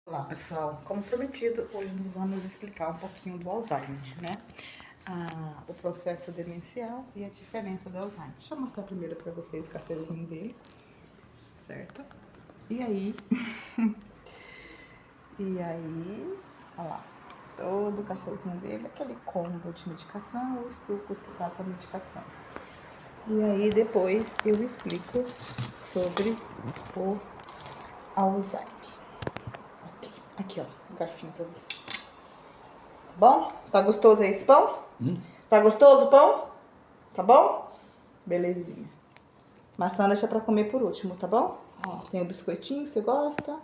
Olá pessoal, como prometido, hoje nós vamos explicar um pouquinho do Alzheimer, né? O processo demencial e a diferença do Alzheimer. Deixa eu mostrar primeiro para vocês o cafezinho dele, certo? E aí, olha lá, todo o cafezinho dele, aquele combo de medicação, os sucos que tá com a medicação. E aí depois eu explico sobre o Alzheimer. Ok, aqui ó, um garfinho para você. Bom? Tá gostoso aí esse pão? Tá gostoso o pão? Tá bom? Belezinha. Maçã deixa pra comer por último, tá bom? Ó, tem o biscoitinho que você gosta.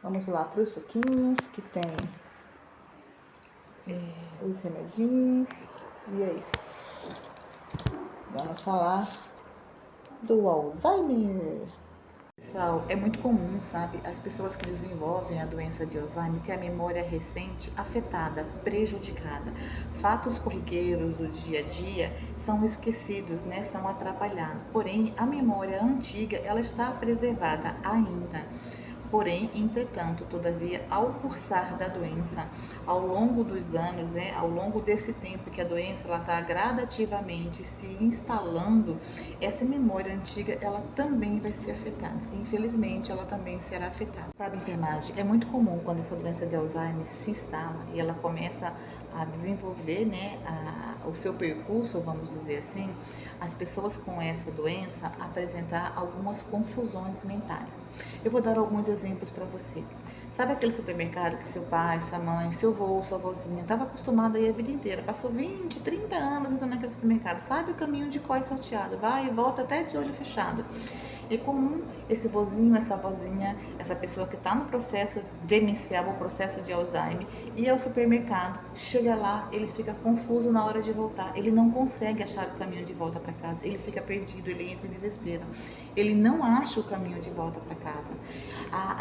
Vamos lá pros suquinhos, que tem os remedinhos. E é isso. Vamos falar do Alzheimer. Pessoal, é muito comum, sabe, as pessoas que desenvolvem a doença de Alzheimer ter a memória recente afetada, prejudicada. Fatos corriqueiros do dia a dia são esquecidos, né, são atrapalhados. Porém, a memória antiga, ela está preservada ainda. Porém, entretanto, todavia, ao cursar da doença, ao longo dos anos, né, ao longo desse tempo que a doença está gradativamente se instalando, essa memória antiga ela também vai ser afetada. Infelizmente, ela também será afetada. Sabe, enfermagem, é muito comum quando essa doença de Alzheimer se instala e ela começa a desenvolver, né, o seu percurso, vamos dizer assim, as pessoas com essa doença apresentar algumas confusões mentais. Eu vou dar alguns exemplos para você. Sabe aquele supermercado que seu pai, sua mãe, seu avô, sua vozinha estava acostumado a ir a vida inteira, passou 20, 30 anos entrando naquele supermercado, sabe o caminho de có e salteado, vai e volta até de olho fechado. É comum esse vozinho, essa vozinha, essa pessoa que está no processo demencial, o processo de Alzheimer, ir ao supermercado, chega lá, ele fica confuso na hora de voltar, ele não consegue achar o caminho de volta para casa, ele fica perdido, ele entra em desespero, ele não acha o caminho de volta para casa.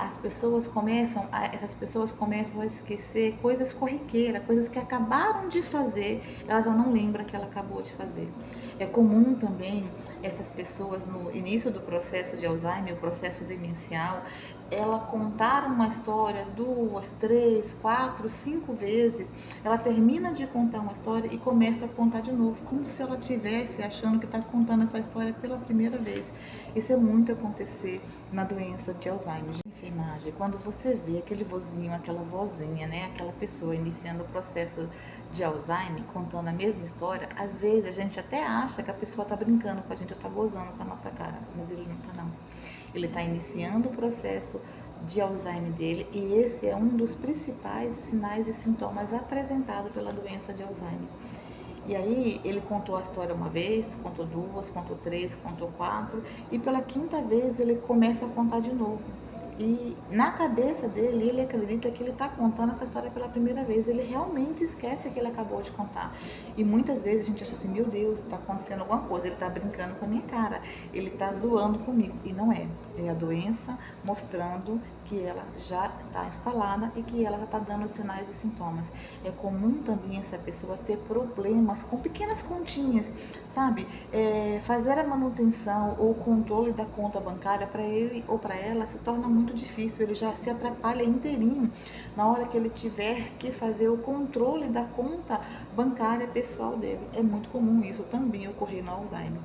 Essas pessoas começam a esquecer coisas corriqueiras, coisas que acabaram de fazer, ela já não lembra que ela acabou de fazer. É comum também essas pessoas no início do processo de Alzheimer, o processo demencial, ela contar uma história 2, 3, 4, 5 vezes, ela termina de contar uma história e começa a contar de novo, como se ela estivesse achando que está contando essa história pela primeira vez. Isso é muito acontecer na doença de Alzheimer. Enfermagem, quando você vê aquele vozinho, aquela vozinha, né, aquela pessoa iniciando o processo de Alzheimer, contando a mesma história, às vezes a gente até acha que a pessoa está brincando com a gente, ou está gozando com a nossa cara, mas ele não está não. Ele está iniciando o processo de Alzheimer dele e esse é um dos principais sinais e sintomas apresentados pela doença de Alzheimer. E aí ele contou a história uma vez, contou duas, contou três, contou quatro e pela quinta vez ele começa a contar de novo. E na cabeça dele, ele acredita que ele está contando essa história pela primeira vez. Ele realmente esquece que ele acabou de contar. E muitas vezes a gente acha assim, meu Deus, está acontecendo alguma coisa. Ele está brincando com a minha cara. Ele está zoando comigo. E não é. É a doença mostrando que ela já está instalada e que ela já está dando sinais e sintomas. É comum também essa pessoa ter problemas com pequenas continhas, sabe? Fazer a manutenção ou o controle da conta bancária para ele ou para ela se torna muito difícil, ele já se atrapalha inteirinho na hora que ele tiver que fazer o controle da conta bancária pessoal dele. É muito comum isso também ocorrer no Alzheimer.